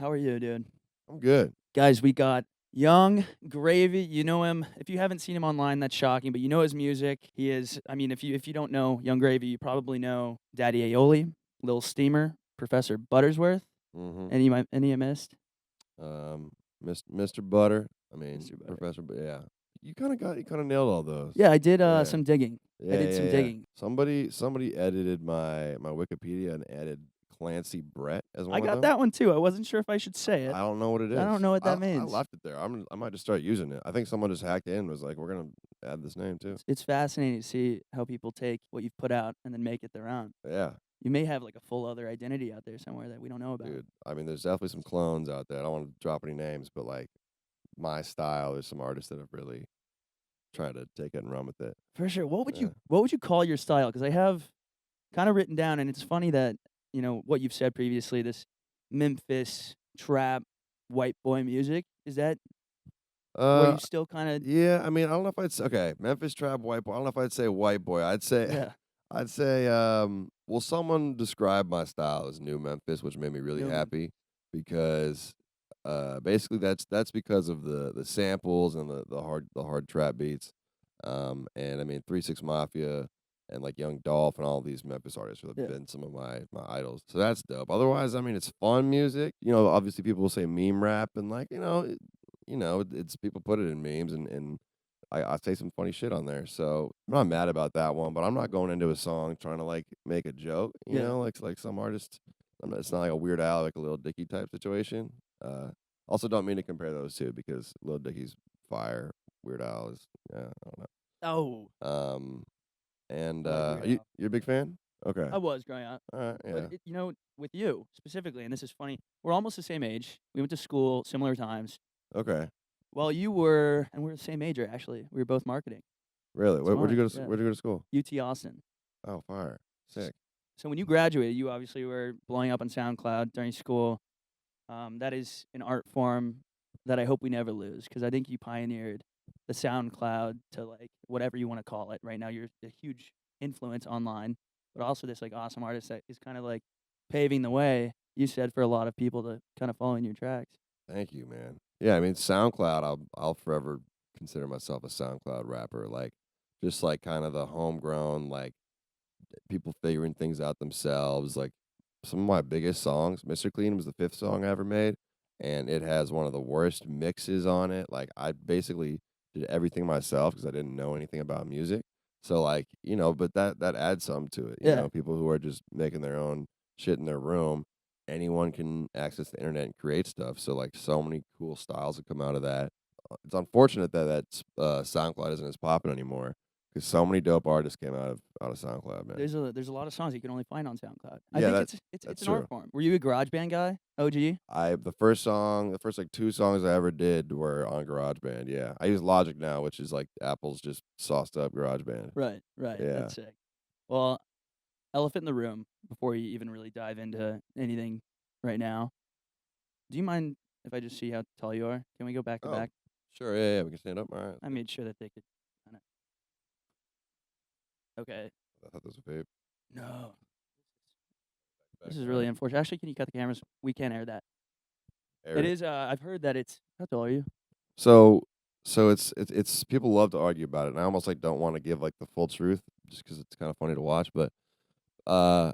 How are you, dude? I'm good. Guys, we got Young Gravy. You know him. If you haven't seen him online, that's shocking, but you know his music. He is, I mean, if you don't know Young Gravy, you probably know Daddy Aioli, Lil Steamer, Professor Buttersworth. hmm Any I missed? Um, Mr. Butter. I mean, Mr. Butter. Professor. But yeah, you kind of nailed all those. Yeah, I did Yeah, some digging. I yeah, did yeah, some yeah. digging. Somebody edited my Wikipedia and added Clancy Brett as I one of got them. that one too. I wasn't sure if I should say it. I don't know what it I don't is. know what that I means. left it there. I might just start using it. I think someone just hacked in and was like, we're gonna add this name too. It's fascinating to see how people take what you've put out and then make it their own. Yeah, You may have like a full other identity out there somewhere that we don't know about. dude. I mean, there's definitely some clones out there. I don't want to drop any names, but like my style, there's some artists that have really tried to take it and run with it. For sure. Yeah. What would you call your style? Because I have kind of written down, and it's funny that what you've said previously. This Memphis trap white boy music, is that where Uh, you still kind of? yeah. I mean, I don't know if I'd say, okay, Memphis trap white boy. I don't know if I'd say white boy. I'd say, Yeah. I'd say, well, someone described my style as new Memphis, which made me really No, man. happy because, basically that's because of the samples and the hard trap beats. And I mean, 3 6 Mafia and like Young Dolph and all these Memphis artists have Yeah. been some of my idols. So that's dope. Otherwise, I mean, it's fun music. You know, obviously people will say meme rap and like, it's people put it in memes and I say some funny shit on there. So I'm not mad about that one, but I'm not going into a song trying to like make a joke, Yeah. like some artists. It's not like a Weird Al, like a Lil Dicky type situation. Also don't mean to compare those two because Lil Dicky's fire. Weird Al is, yeah, I don't Oh, know. And I like Weird you Al. you're a big fan? Okay. I was growing up, All right. but Yeah. with you specifically, and this is funny. We're almost the same age. We went to school similar times. Okay. Well, you were, and we're the same age. Actually, we were both marketing. Really? It's funny. Yeah. Where'd you go to school? UT Austin. Oh, fire. Sick. So when you graduated, you obviously were blowing up on SoundCloud during school. That is an art form that I hope we never lose because I think you pioneered the SoundCloud to like whatever you want to call it. Right now, you're a huge influence online, but also this like awesome artist that is kind of like paving the way. You said for a lot of people to kind of follow in your tracks. Thank you, man. Yeah, I mean SoundCloud, I'll forever consider myself a SoundCloud rapper. Like just like kind of the homegrown, like people figuring things out themselves. Like some of my biggest songs, Mr. Clean was the fifth song I ever made, and it has one of the worst mixes on it. Like I basically did everything myself because I didn't know anything about music. So like, but that adds something to it. Yeah, People who are just making their own shit in their room, anyone can access the internet and create stuff. So like so many cool styles that come out of that. It's unfortunate that SoundCloud isn't as popping anymore because so many dope artists came out of SoundCloud, man. there's a lot of songs you can only find on SoundCloud. I Yeah, think that it's that's an art true. form. Were you a GarageBand guy? OG? The first like two songs I ever did were on GarageBand. Yeah, I use Logic now, which is like Apple's just sauced up GarageBand. Right, right. Yeah. That's sick. Well, elephant in the room before you even really dive into anything right now. Do you mind if I just see how tall you are? Can we go back to Oh, back? sure. Yeah, yeah. We can stand up. All right. I made sure that they could kinda. Okay. I thought this was a vape. No. Back This is all really right. unfortunate. Actually, can you cut the cameras? We can't air that. It Eric. is, I've heard that it's how tall are you? So it's people love to argue about it, and I almost like don't want to give like the full truth just because it's kind of funny to watch. But uh,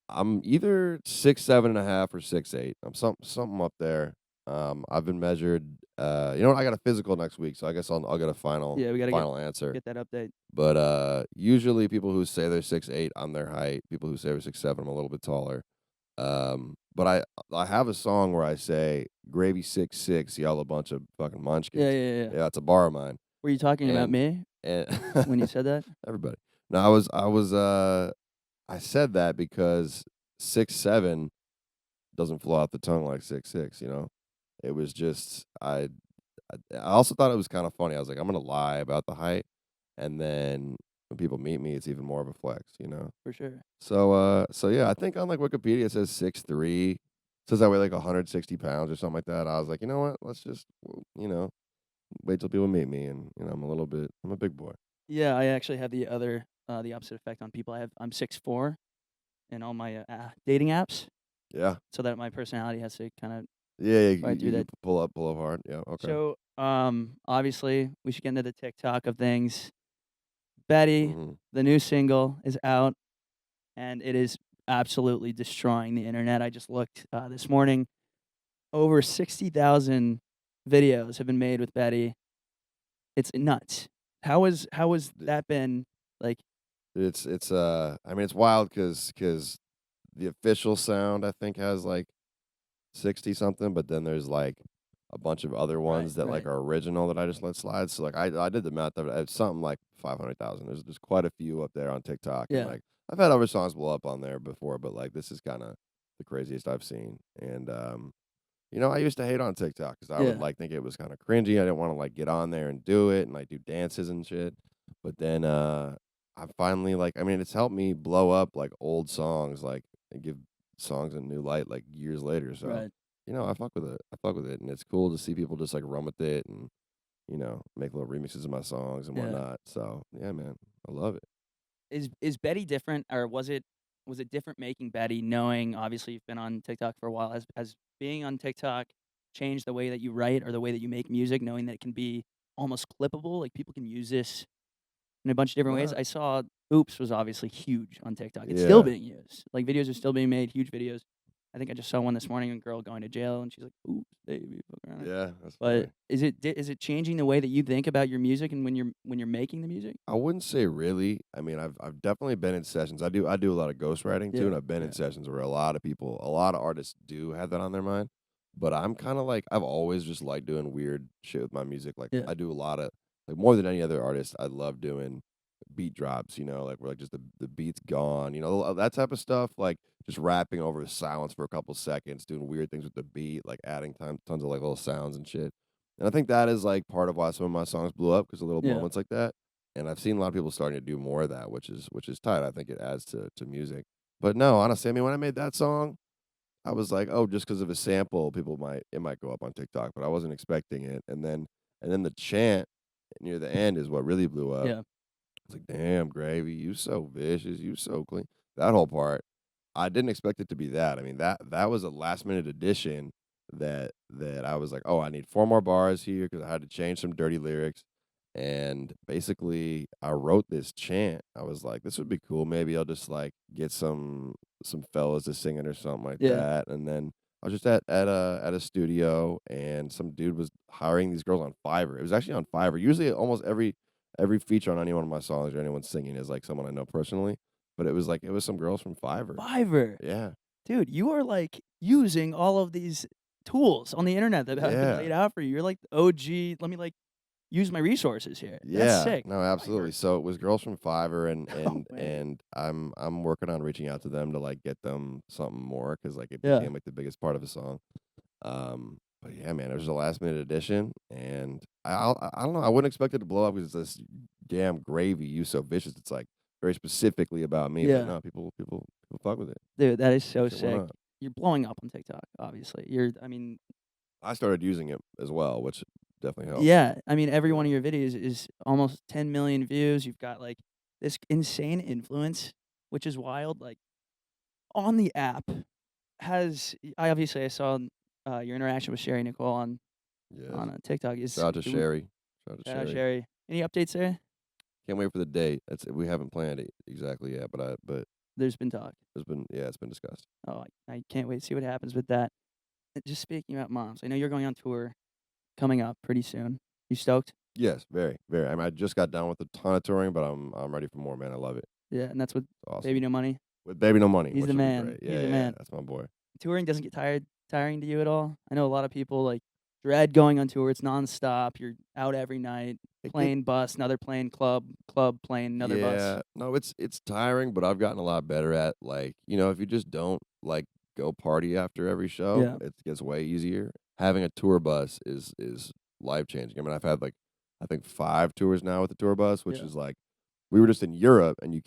I'm either 6'7.5" or 6'8". I'm something up there. I've been measured. You know what? I got a physical next week, so I guess I'll get a Yeah, we gotta final answer. get that update. But usually people who say they're 6'8", I'm their height. People who say they're 6'7", I'm a little bit taller. But I have a song where I say "Gravy 6'6", y'all a bunch of fucking Yeah, munchkins. yeah, yeah. Yeah, it's a bar of mine. Were you talking about And me and when you said that? everybody. No, I said that because 6'7" doesn't flow out the tongue like 6'6", you know? It was just I also thought it was kind of funny. I was like, I'm gonna lie about the height, and then when people meet me, it's even more of a flex, you know? For sure. So yeah, I think on like Wikipedia it says 6'3". Says I weigh like 160 pounds or something like that. I was like, you know what? Let's just wait till people meet me, and I'm a big boy. Yeah, I actually have the opposite effect on people. I'm 6'4" in all my, dating apps, Yeah. so that my personality has to kinda Yeah, If I do you that. pull up hard. Yeah, okay. So, obviously, we should get into the TikTok of things. Betty, Mhm. the new single, is out, and it is absolutely destroying the internet. I just looked this morning. Over 60,000 videos have been made with Betty. It's nuts. How has that been? Like, I mean, it's wild because the official sound, I think, has, like, 60 something, but then there's, like, a bunch of other right, ones that, like, right. are original that I just let slide. So, like, I did the math of it. It's something like 500,000. There's quite a few up there on TikTok, and, Yeah, like, I've had other songs blow up on there before, but, like, this is kinda the craziest I've seen, and, I used to hate on TikTok because I would, yeah, like, think it was kinda cringy. I didn't wanna, like, get on there and do it and, like, do dances and shit. But then, I finally, like I mean, it's helped me blow up, like, old songs, like, and give songs a new light, like, years later. So, right. I fuck with it. I fuck with it, and it's cool to see people just, like, run with it and, make little remixes of my songs and Yeah. whatnot. So, yeah, man, I love it. Is Betty different, or was it different making Betty, knowing obviously you've been on TikTok for a while? Has being on TikTok changed the way that you write or the way that you make music, knowing that it can be almost clippable? Like, people can use this in a bunch of different ways. Nah. I saw Oops was obviously huge on TikTok. It's still Yeah. being used. Like, videos are still being made, huge videos. I think I just saw one this morning, a girl going to jail, and she's like, "Oops, baby." Fuck around. Yeah, that's But funny. is it changing the way that you think about your music and when you're making the music? I wouldn't say really. I mean, I've definitely been in sessions. I do a lot of ghostwriting too, Yeah, and I've been in yeah, sessions where a lot of artists do have that on their mind. But I'm kind of like I've always just liked doing weird shit with my music. Like yeah, I do a lot of like more than any other artist. I love doing beat drops. Like where like just the beat's gone. That type of stuff. Like just rapping over silence for a couple seconds, doing weird things with the beat, like adding tons of like little sounds and shit. And I think that is like part of why some of my songs blew up because of little yeah. moments like that. And I've seen a lot of people starting to do more of that, which is tight. I think it adds to music. But no, honestly, I mean, when I made that song, I was like, oh, just because of a sample, it might go up on TikTok, but I wasn't expecting it. And then the chant near the end is what really blew up. Yeah. It's like, damn, Gravy, you so vicious, you so clean. That whole part, I didn't expect it to be that. I mean, that was a last minute addition that I was like, oh, I need 4 more bars here because I had to change some dirty lyrics. And basically, I wrote this chant. I was like, this would be cool. Maybe I'll just like get some fellas to sing it or something like Yeah. that. And then I was just at a studio, and some dude was hiring these girls on Fiverr. It was actually on Fiverr. Usually, almost every feature on any one of my songs or anyone singing is like someone I know personally. But it was some girls from Fiverr. Fiverr. Yeah. Dude, you are, like, using all of these tools on the internet that have been Yeah. laid out for you. You're like the OG, "Let me, like, use my resources here." That's Yeah. sick. No, absolutely. Fiverr. So it was girls from Fiverr and No and way. and I'm working on reaching out to them to like get them something more because like it Yeah. became like the biggest part of the song. But yeah, man, it was a last minute addition, and I don't know. I wouldn't expect it to blow up because it's this damn Gravy. You so vicious. It's like very specifically about me, but Yeah. no, people fuck with it. Dude, that is so Shit went sick. up. You're blowing up on TikTok, obviously. I mean, I started using it as well, which definitely helped. yeah. I mean, every Yeah. one of your videos is almost 10 million views. You've got, like, this insane influence, which is wild. Like, on the app, I saw, your interaction with Sherry Nicole Yes. on TikTok. Shout out to Sherry. Shout out to Shout out Sherry. Sherry. Any updates there? Can't wait for the date. We haven't planned it exactly yet, but There's been talk. it's been discussed. Oh, I can't wait to see what happens with that. Just speaking about moms, I know you're going on tour coming up pretty soon. You stoked? Yes, very, very. I mean, I just got done with a ton of touring, but I'm ready for more, man. I love it. Yeah, and that's with It's awesome. Baby No Money. With Baby No Money, He's which the will be man. great. He's Yeah, the yeah, yeah. man. That's my boy. Touring doesn't get tiring to you at all? I know a lot of people like dread going on tour. It's nonstop. You're out every night, It get plane, bus, another plane, club, plane, another bus. Yeah. No, it's tiring, but I've gotten a lot better at like, if you just don't like go party after every show, Yeah, it gets way easier. Having a tour bus is life changing. I mean, I've had like I think 5 tours now with the tour bus, which yeah. is like we were just in Europe, and you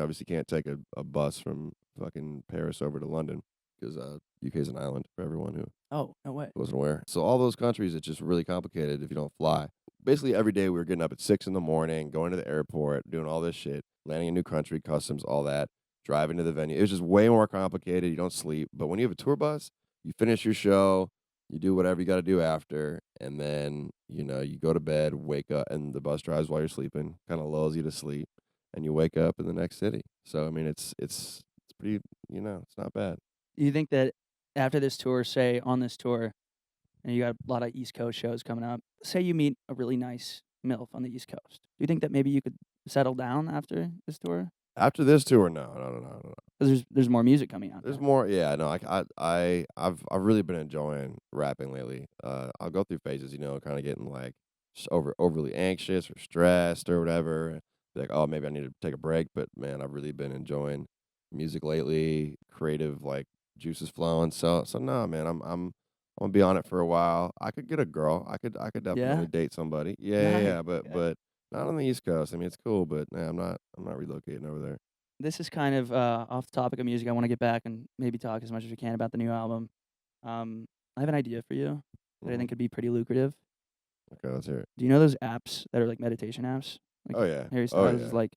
obviously can't take a bus from fucking Paris over to London because UK is an island for everyone who Oh, no way. wasn't aware. So all those countries, it's just really complicated if you don't fly. Basically, every day we were getting up at 6 in the morning, going to the airport, doing all this shit, landing in a new country, customs, all that, driving to the venue. It was just way more complicated. You don't sleep. But when you have a tour bus, you finish your show, You do whatever you got to do after, and then you go to bed, wake up, and the bus drives while you're sleeping, kind of lulls you to sleep, and you wake up in the next city. So I mean, it's pretty, it's not bad. Do you think that after this tour, say on this tour, and you got a lot of East Coast shows coming up, say you meet a really nice MILF on the East Coast, do you think that maybe you could settle down after this tour? After this tour, no, no, no, no, no. 'Cause there's more music coming out There's there. more. Yeah, no, I've really been enjoying rapping lately. I'll go through phases, kind of getting like overly anxious or stressed or whatever. Be like, oh, maybe I need to take a break. But man, I've really been enjoying music lately. Creative like juices flowing. So no, man, I'm gonna be on it for a while. I could get a girl. I could Yeah? definitely date somebody. Yeah, yeah, Nice. yeah. But Okay. but not on the East Coast. I mean, it's cool, but nah, I'm not relocating over there. This is kind of off the topic of music. I want to get back and maybe talk as much as we can about the new album. I have an idea for you that I Hmm. think could be pretty lucrative. Okay, let's hear it. Do you know those apps that are like meditation apps? Like Oh yeah. Harry Oh Styles is yeah. like,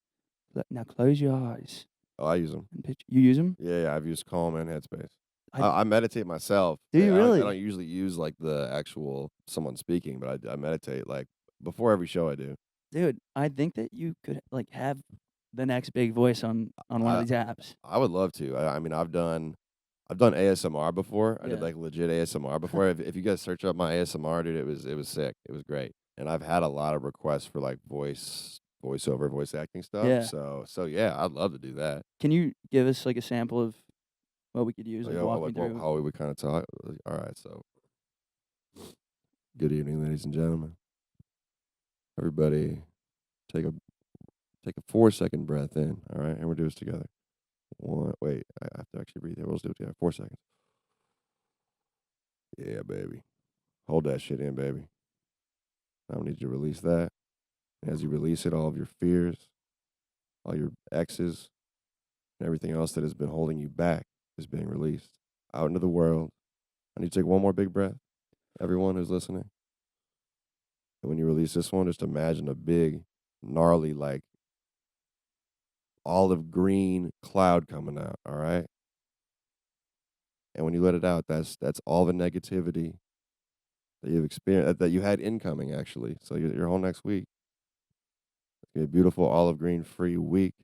now close your eyes Oh, I use them. and picture. You use them? Yeah, yeah, I've used Calm and Headspace. I I meditate myself. do you I don't really, usually use like the actual someone speaking, but I meditate like before every show I do. dude? I think that you could like have the next big voice on one of I these apps. I would love to. I mean, I've done ASMR before. I did Yeah. like legit ASMR before. If you guys search up my ASMR, dude, it was sick. It was great. And I've had a lot of requests for like voiceover, voice acting stuff. Yeah. So yeah, I'd love to do that. Can you give us like a sample of what we could use? Like, Like oh, walk me like through. how we would kind of talk. All right, so good evening, ladies and gentlemen. Everybody, take a 4-second breath in. All right, and we'll do this together. One, wait, I have to actually breathe here. We'll just do it together. 4 seconds. Yeah, baby. Hold that shit in, baby. I need you to release that. And as you release it, all of your fears, all your exes, and everything else that has been holding you back is being released out into the world. I need you to take one more big breath. Everyone who's listening. And when you release this one, just imagine a big, gnarly, like olive green cloud coming out. All right. And when you let it out, that's all the negativity that you've experienced, that you had incoming, actually. So your whole next week, it's gonna be a beautiful olive green free week.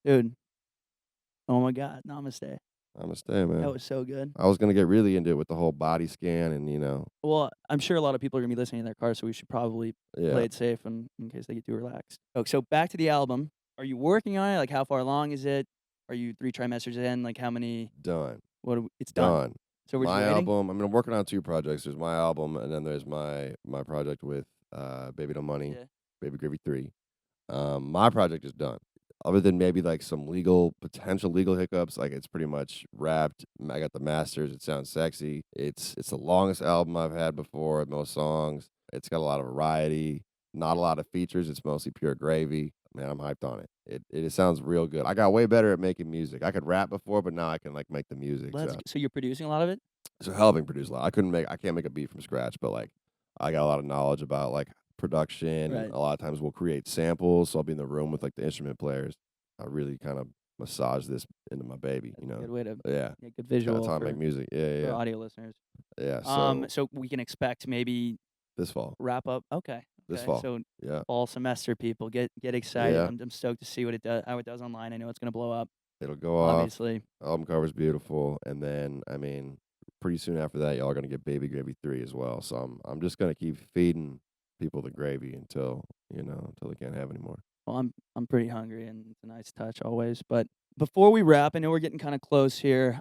Dude, oh my God, namaste. I'ma stay, man. That was so good. I was gonna get really into it with the whole body scan and Well, I'm sure a lot of people are gonna be listening in their car, so we should probably yeah, play it safe in case they get too relaxed. Oh, so back to the album. Are you working on it? Like, how far along is it? Are you 3 trimesters in? Like, how many? done, It's done. done. So we're just My waiting. album. I mean, I'm working on 2 projects. There's my album, and then there's my project with Baby No Money, Yeah. Baby Gravy 3. My project is done. Other than maybe like some potential legal hiccups, like it's pretty much wrapped. I got the masters. It sounds sexy. It's the longest album I've had before. Most songs. It's got a lot of variety. Not a lot of features. It's mostly pure gravy. Man, I'm hyped on it. It sounds real good. I got way better at making music. I could rap before, but now I can like make the music. So you're producing a lot of it? So helping produce a lot. I can't make a beat from scratch, but like I got a lot of knowledge about like production, and Right. a lot of times we'll create samples. So I'll be in the room with like the instrument players. I really kind of massage this into my baby, That's a good way to Yeah. get good That's visual how I make music. Yeah, for yeah. audio listeners. Yeah. So So we can expect maybe this fall. wrap up. Okay. This Okay. fall. So Yeah. fall semester people get excited. Yeah. I'm stoked to see what it does, how it does online. I know it's gonna blow up. It'll go off. Obviously. Album cover's beautiful. And then I mean, pretty soon after that, y'all are gonna get Baby Gravy 3 as well. So I'm just gonna keep feeding people the gravy until they can't have any more. Well, I'm pretty hungry, and it's a nice touch always. But before we wrap, I know we're getting kind of close here.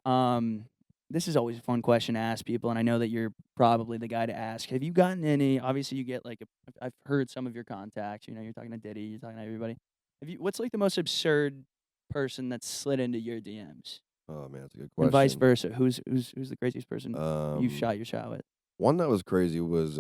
This is always a fun question to ask people, and I know that you're probably the guy to ask. Have you gotten any? Obviously, you get like I've heard some of your contacts. You know, you're talking to Diddy, you're talking to everybody. What's like the most absurd person that's slid into your DMs, Oh man, that's a good and vice question. versa? Who's the craziest person you've Um shot your shot with? One that was crazy was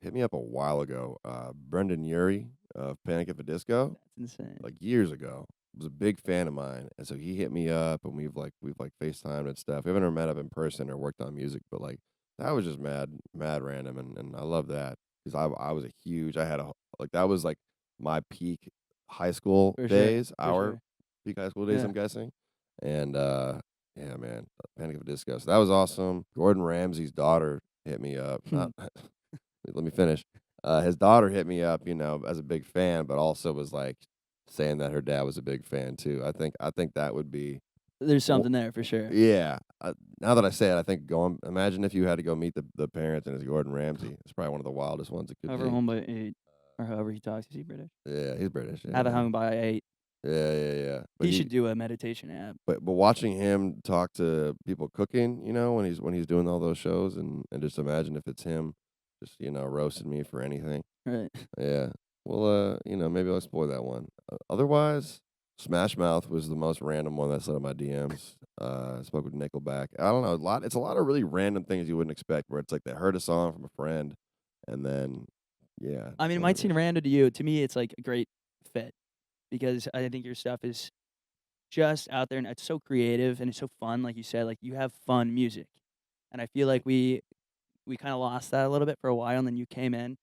hit me up a while ago. Brendan Urie of Panic at the Disco, That's insane. like years ago, was a big fan of mine, and so he hit me up, and we've FaceTimed and stuff. We haven't ever met up in person or worked on music, but like that was just mad random, and I love that because I was a huge. I had a like that was like my peak high school For sure. days, For our sure. peak high school days, Yeah. I'm guessing, and Yeah, man. Panic at the Disco. So that was awesome. Gordon Ramsay's daughter hit me up. Not let me finish. His daughter hit me up, as a big fan, but also was like saying that her dad was a big fan too. I think that would be There's w- something there for sure. yeah. Now that I say it, I think imagine if you had to go meet the parents and it's Gordon Ramsay. It's probably one of the wildest ones it could However be. home by 8, or however he talks. Is he British? Yeah, he's British. Yeah, Have it yeah. hung by 8. Yeah. But He should do a meditation app. but watching him talk to people cooking, when he's doing all those shows, and just imagine if it's him, just roasting me for anything. Right. Yeah. Well, maybe I'll explore that one. Otherwise, Smash Mouth was the most random one that slid on my DMs. I spoke with Nickelback. I don't know, it's a lot of really random things you wouldn't expect, where it's like they heard a song from a friend, and then yeah. I mean, it might seem random to you. To me, it's like a great fit because I think your stuff is just out there and it's so creative and it's so fun. Like you said, like you have fun music, and I feel like we kind of lost that a little bit for a while, and then you came in.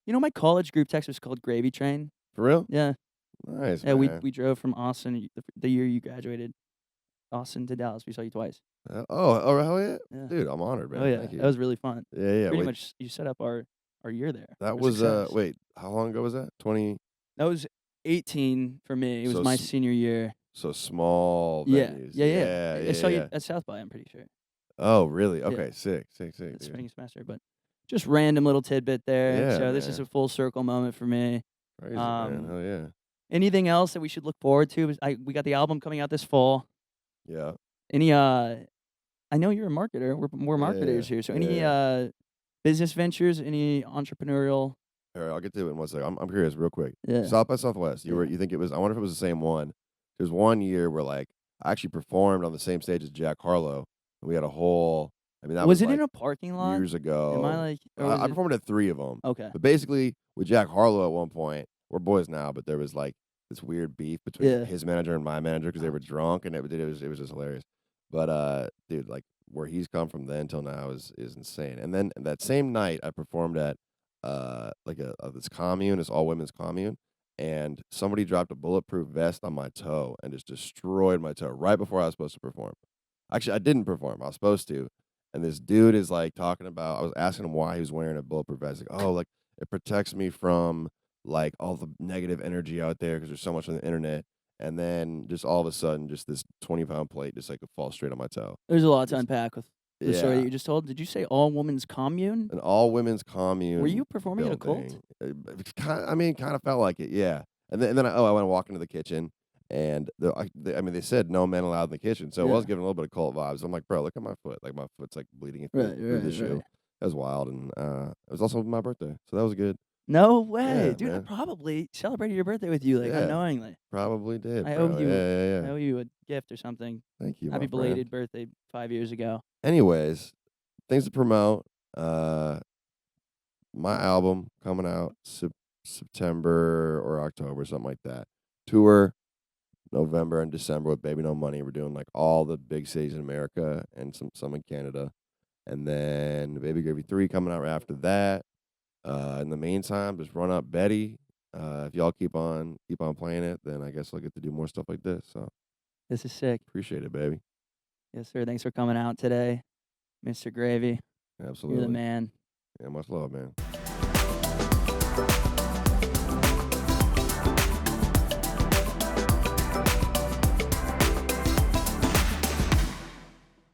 My college group text was called Gravy Train. For real? Yeah, Nice, yeah. man. We drove from Austin the year you graduated, Austin to Dallas. We saw you twice. Oh, hell yeah. Yeah. Dude, I'm honored, man. Oh yeah, Thank you. that was really fun. Yeah. Pretty Wait, much, you set up our year there. that for was success. wait, how long ago was that? 20. That was 18 for me. It was So my s- senior year. So small Yeah, venues. yeah. I saw Yeah. you at South by. I'm pretty sure. Oh, really? Yeah. Okay, sick, It's dude. spring semester, but just random little tidbit there. Yeah, So this is man. a full circle moment for me. Crazy, man. Um, Hell yeah. Anything else that we should look forward to? We got the album coming out this fall. Yeah. Any I know you're a marketer. We're marketers here. So any business ventures? Any entrepreneurial? All right, I'll get to it in 1 second. I'm curious, real quick. Yeah. South by Southwest. Yeah. You think it was? I wonder if it was the same one. There's 1 year where like I actually performed on the same stage as Jack Harlow, and we had a whole. I mean, that Was was it in like a parking lot? years ago. Am I like? Or was I it- performed at 3 of them. Okay. But basically, with Jack Harlow at one point, we're boys now, but there was like this weird beef between Yeah. his manager and my manager because they were drunk, and it was just hilarious. But dude, like where he's come from then till now is insane. And then that same night, I performed at like this commune, this all women's commune, and somebody dropped a bulletproof vest on my toe and just destroyed my toe right before I was supposed to perform. Actually, I didn't perform. I was supposed to. And this dude is like talking about, I was asking him why he was wearing a bulletproof vest. Like, oh, like it protects me from like all the negative energy out there because there's so much on the internet. And then just all of a sudden, just this 20-pound plate just like falls straight on my toe. There's a lot to Just- unpack with the story that you just told. Did you say all women's commune? An all women's commune. Were you performing at a cult? Kind of felt like it, yeah. And then I went to walk into the kitchen, and they said no men allowed in the kitchen, so it was Yeah. giving a little bit of cult vibes. I'm like, bro, look at my foot, like my foot's like bleeding through the shoe. Right. That was wild, and it was also my birthday, so that was good. No way, Yeah, dude! I man. probably celebrated your birthday with you, like Yeah. unknowingly. Probably did. I bro. owe you. Yeah. I owe you a gift or something. Thank you. Happy my friend. belated birthday 5 years ago. Anyways, things to promote. My album coming out September or October, something like that. Tour November and December with Baby No Money. We're doing like all the big cities in America and some in Canada. And then Baby Gravy 3 coming out right after that. In the meantime, just run up Betty. If y'all keep on playing it, then I guess I'll get to do more stuff like this. So This is sick. appreciate it, baby. Yes, sir. Thanks for coming out today, Mr. Gravy. Absolutely. You're the man. Yeah, much love, man.